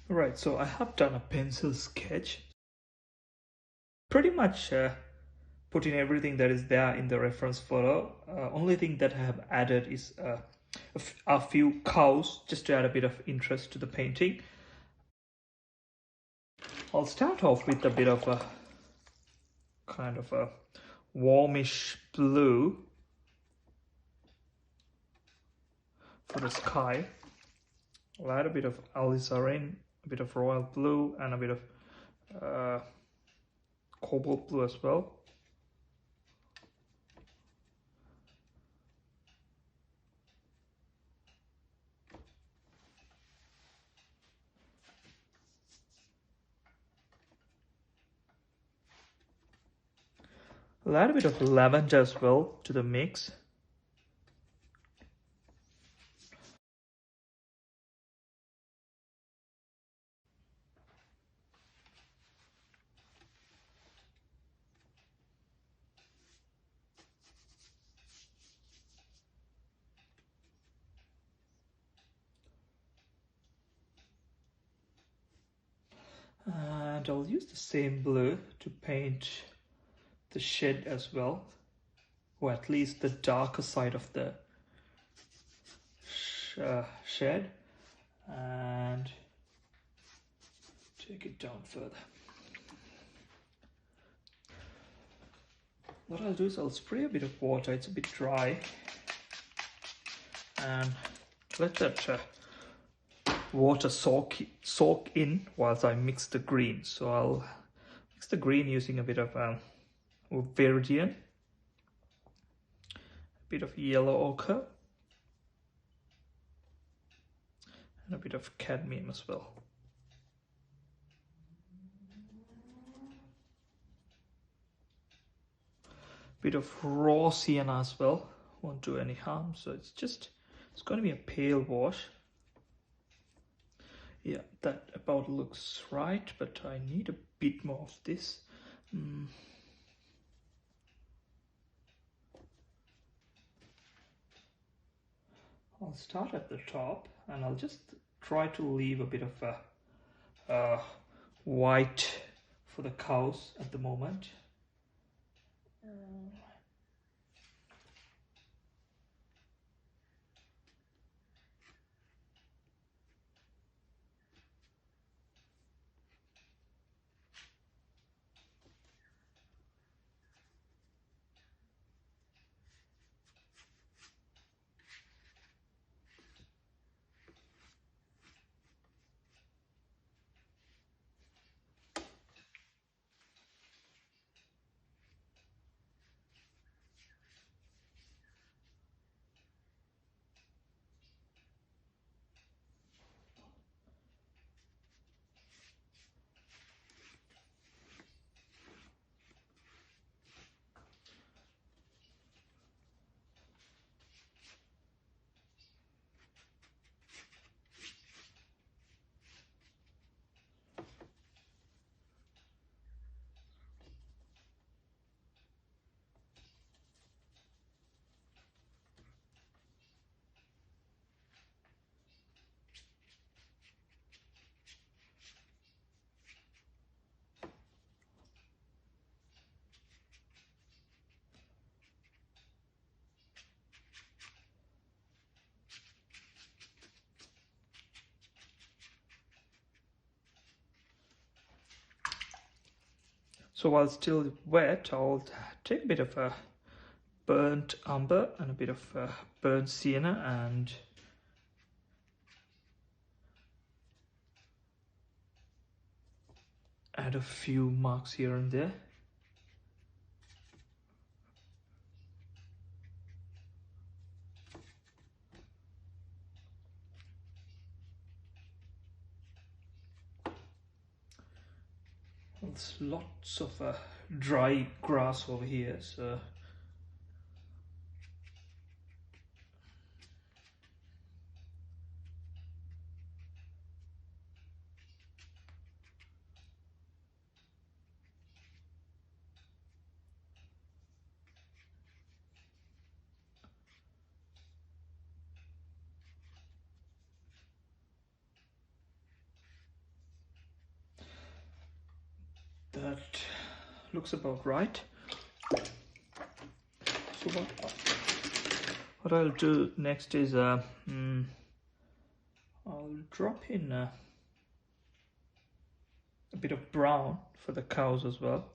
Right, so I have done a pencil sketch. Pretty much put in everything that is there in the reference photo. Only thing that I have added is a few cows just to add a bit of interest to the painting. I'll start off with a bit of a kind of a warmish blue for the sky. I'll add a bit of alizarin, a bit of royal blue, and a bit of cobalt blue as well. I'll add a bit of lavender as well to the mix. And I'll use the same blue to paint the shed as well, or at least the darker side of the shed, and take it down further. What I'll do is I'll spray a bit of water, it's a bit dry, and let that water soak in whilst I mix the green. So I'll mix the green using a bit of Viridian, a bit of yellow ochre, and a bit of cadmium as well. Bit of raw sienna as well, won't do any harm. So it's going to be a pale wash. Yeah, that about looks right, but I need a bit more of this. I'll start at the top, and I'll just try to leave a bit of a white for the cows at the moment. So while still wet, I'll take a bit of a burnt umber and a bit of burnt sienna and add a few marks here and there. There's lots of dry grass over here, so That looks about right. So what I'll do next is I'll drop in a bit of brown for the cows as well.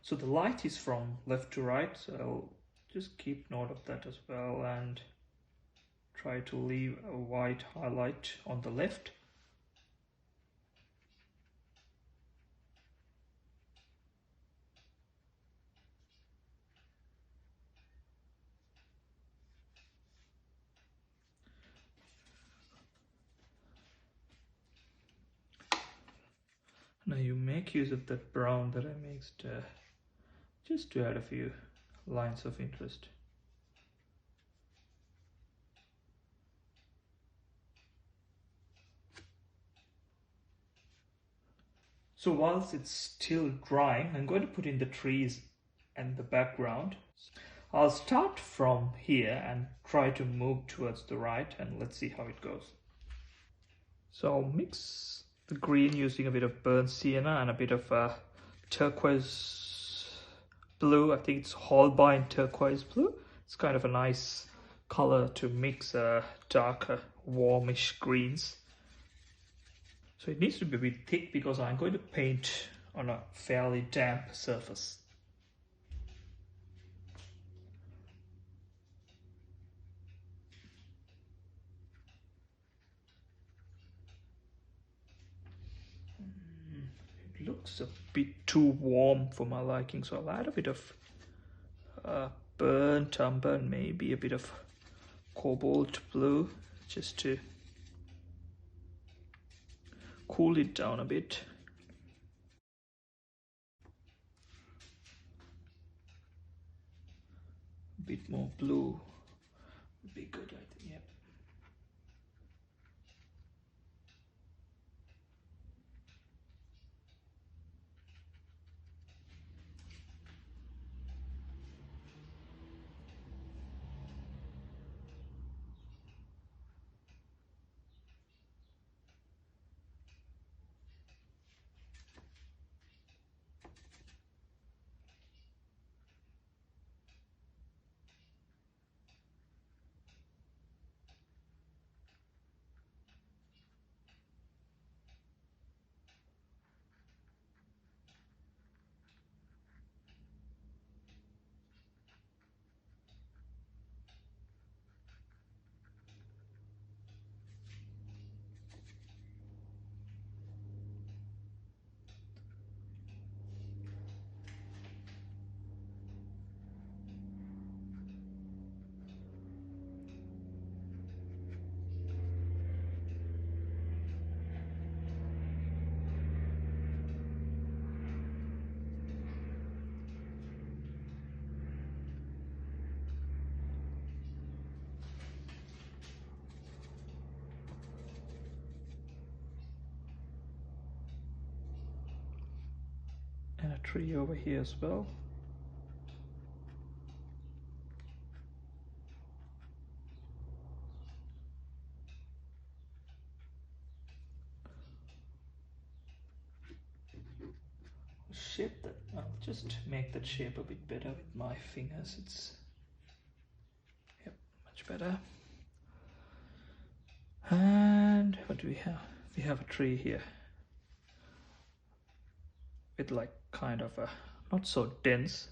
So the light is from left to right, so I'll just keep note of that as well and try to leave a white highlight on the left. Now you make use of that brown that I mixed just to add a few lines of interest. So whilst it's still drying, I'm going to put in the trees and the background. I'll start from here and try to move towards the right, and let's see how it goes. So I'll mix the green using a bit of burnt sienna and a bit of turquoise blue. I think it's Holbein turquoise blue. It's kind of a nice color to mix darker, warmish greens. So it needs to be a bit thick because I'm going to paint on a fairly damp surface. It looks a bit too warm for my liking, so I'll add a bit of burnt umber and maybe a bit of cobalt blue just to cool it down a bit. A bit more blue would be good, I think. Yep. And a tree over here as well. Shape that. I'll just make that shape a bit better with my fingers. It's much better. And what do we have? We have a tree here with like kind of a not so dense.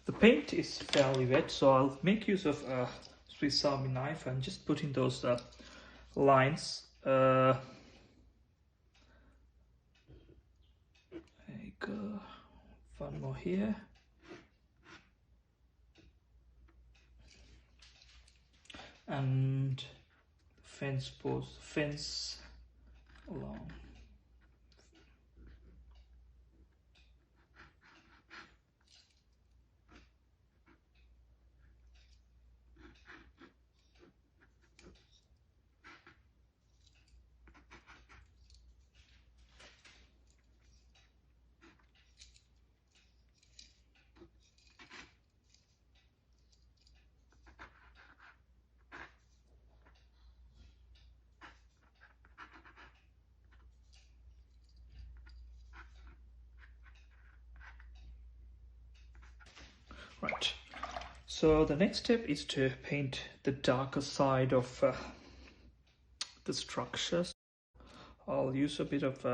The paint is fairly wet, so I'll make use of a Swiss Army knife and just put in those lines. There you go. One more here. And fence post, fence along. Right, so the next step is to paint the darker side of the structures. I'll use a bit of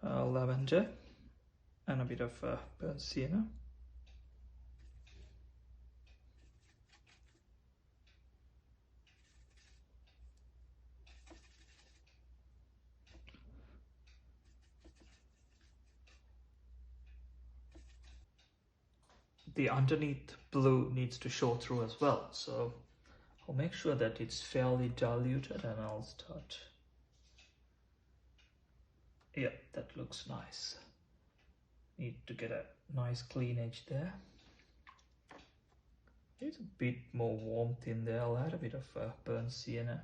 lavender and a bit of burnt sienna. The underneath blue needs to show through as well, so I'll make sure that it's fairly diluted and I'll start. Yeah, that looks nice. Need to get a nice clean edge there. There's a bit more warmth in there. I'll add a bit of burnt sienna.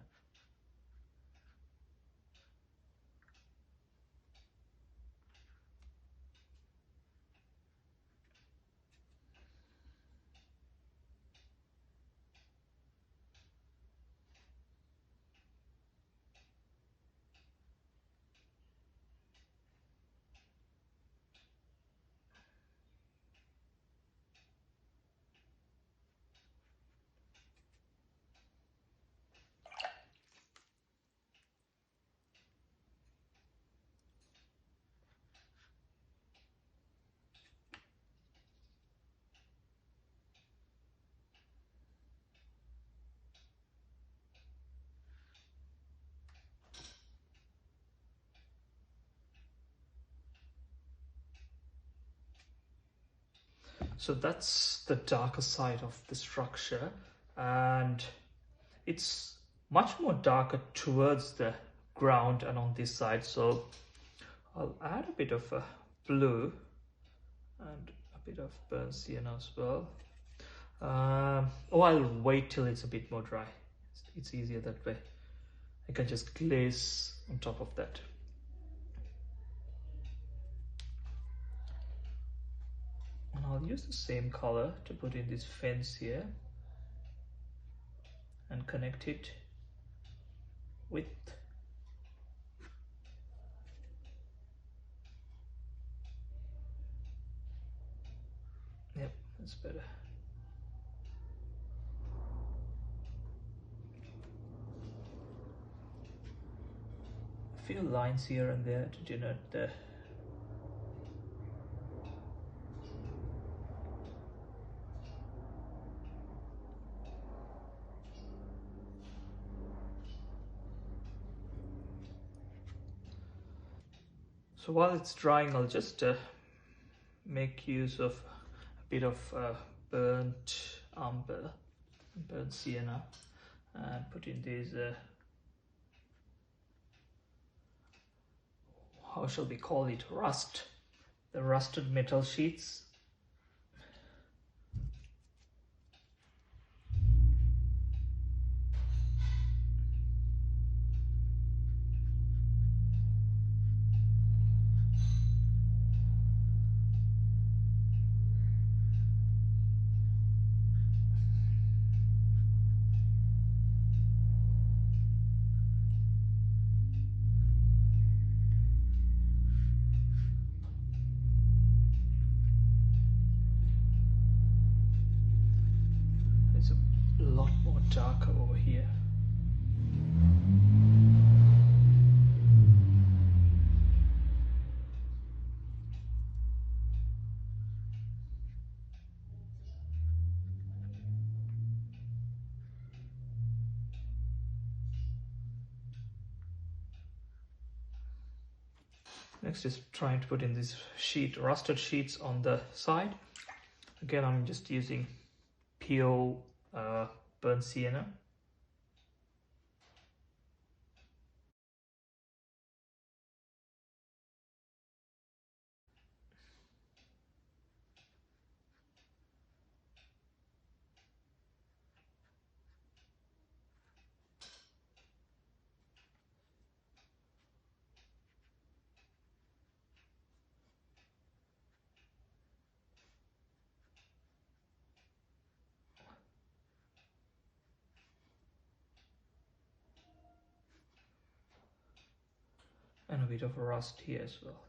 So that's the darker side of the structure, and it's much more darker towards the ground and on this side, so I'll add a bit of a blue and a bit of burnt sienna as well. Oh, I'll wait till it's a bit more dry. It's easier that way. I can just glaze on top of that. And I'll use the same color to put in this fence here and connect it with yep, that's better. A few lines here and there to denote the so while it's drying, I'll just make use of a bit of burnt umber, burnt sienna, and put in these how shall we call it, rust, the rusted metal sheets. It's a lot more darker over here. Next is trying to put in these rusted sheets on the side. Again, I'm just using pure burnt sienna. And a bit of rust here as well.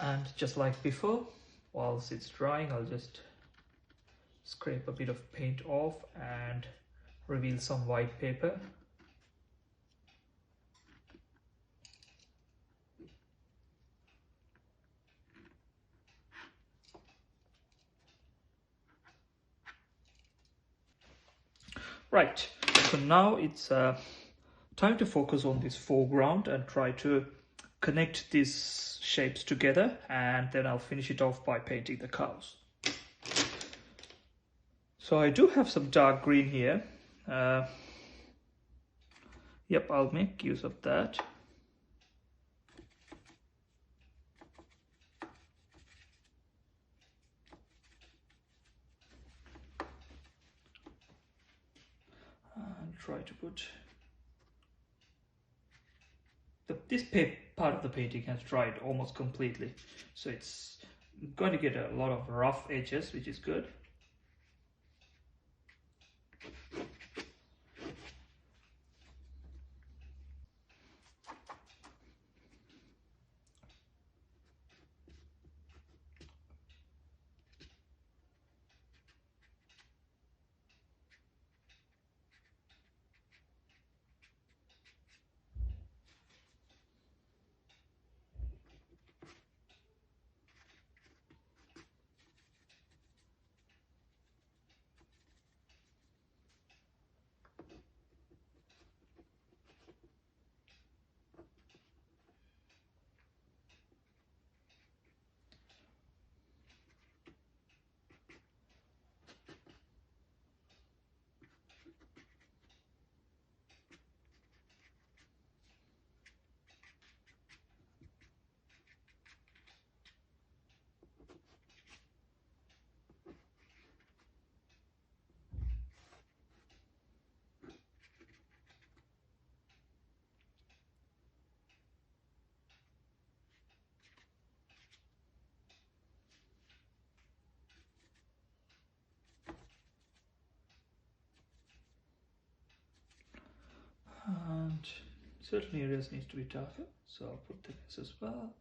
And just like before, whilst it's drying, I'll just scrape a bit of paint off and reveal some white paper. Right, so now it's time to focus on this foreground and try to connect these shapes together, and then I'll finish it off by painting the cows. So I do have some dark green here. Yep, I'll make use of that. And try to put this part of the painting has dried almost completely, so it's going to get a lot of rough edges, which is good. And certain areas needs to be darker, so I'll put this as well.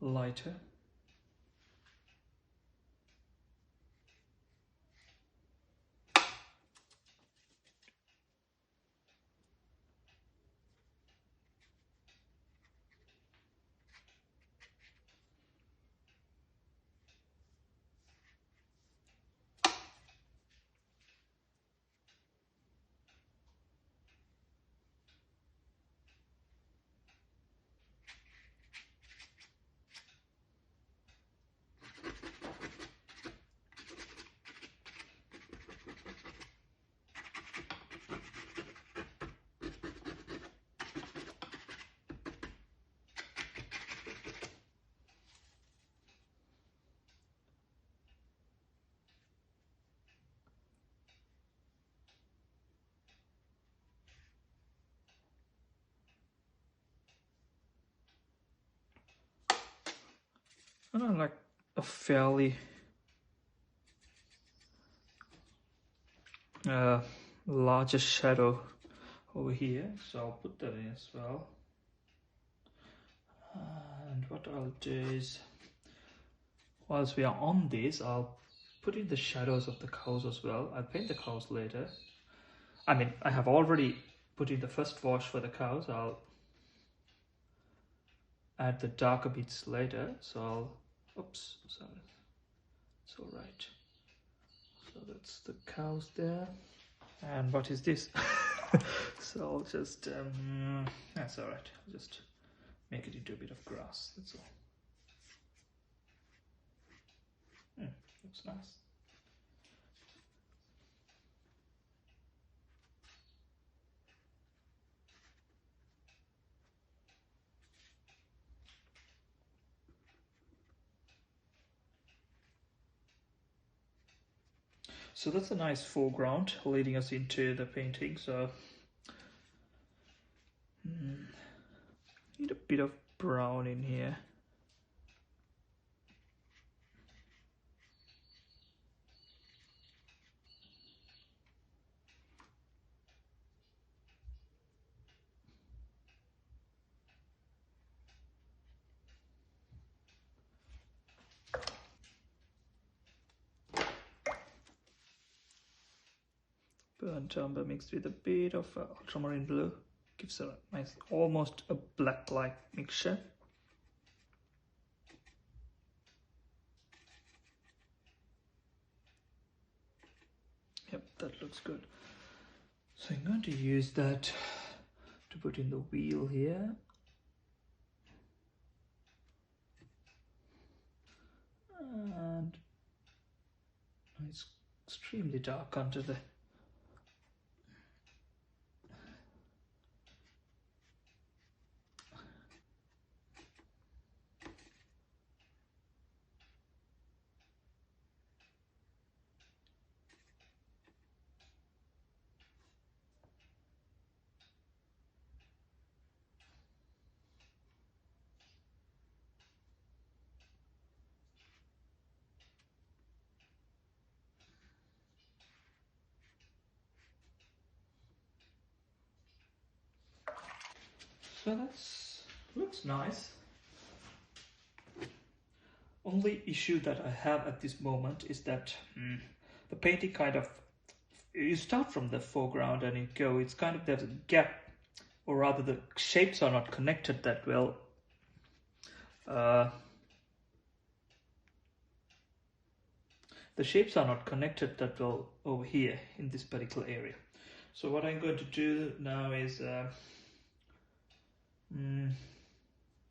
Lighter. And I like a fairly larger shadow over here, so I'll put that in as well. And what I'll do is, whilst we are on this, I'll put in the shadows of the cows as well. I'll paint the cows later. I mean, I have already put in the first wash for the cows. I'll add the darker bits later. So I'll, oops, sorry, it's all right. So that's the cows there. And what is this? So I'll just, that's all right. I'll just make it into a bit of grass, that's all. Looks nice. So that's a nice foreground leading us into the painting. So need a bit of brown in here. Burnt umber mixed with a bit of ultramarine blue gives a nice, almost a black-like mixture. Yep, that looks good. So I'm going to use that to put in the wheel here. And it's extremely dark under the so that's looks nice. Only issue that I have at this moment is that the painting kind of, you start from the foreground and you go, it's kind of, there's a gap, or rather the shapes are not connected that well. The shapes are not connected that well over here in this particular area. So what I'm going to do now is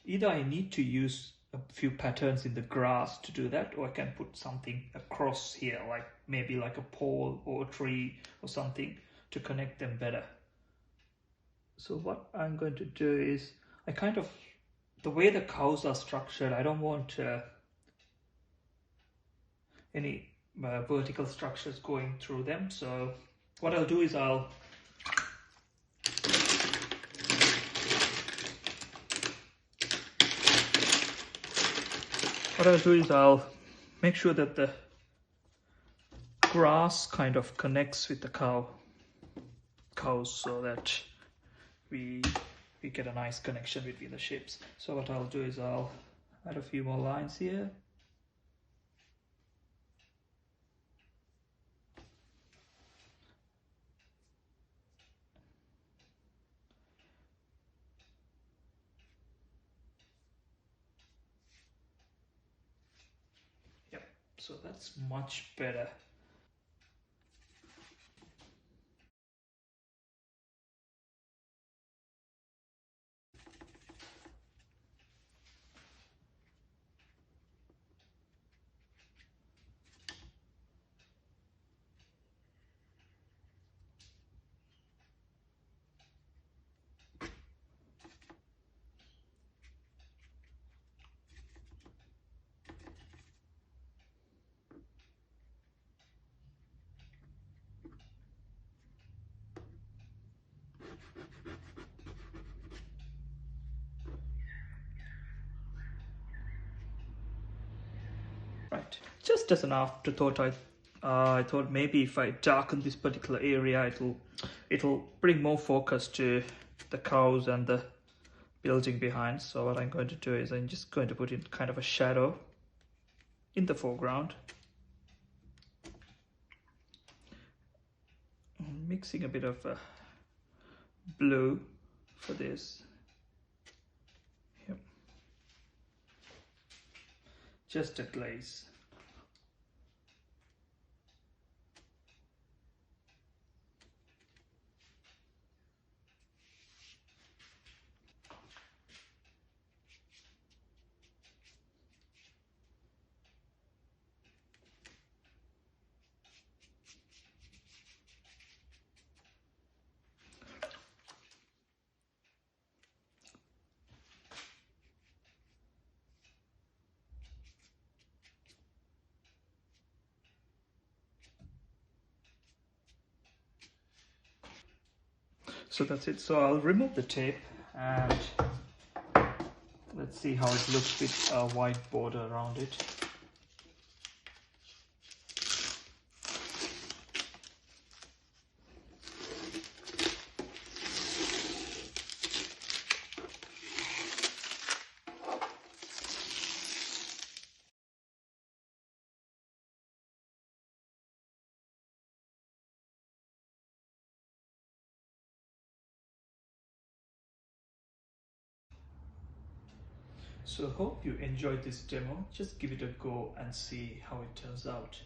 either I need to use a few patterns in the grass to do that, or I can put something across here, like maybe like a pole or a tree or something to connect them better. So what I'm going to do is, I kind of, the way the cows are structured, I don't want any vertical structures going through them. So what I'll do is I'll make sure that the grass kind of connects with the cows so that we get a nice connection between the shapes. So what I'll do is I'll add a few more lines here. Yep, so that's much better. Right, just as an afterthought, I thought maybe if I darken this particular area, it'll bring more focus to the cows and the building behind. So what I'm going to do is I'm just going to put in kind of a shadow in the foreground. mixing a bit of blue for this. Yep. Just a glaze. So that's it. So I'll remove the tape and let's see how it looks with a white border around it. So hope you enjoyed this demo. Just give it a go and see how it turns out.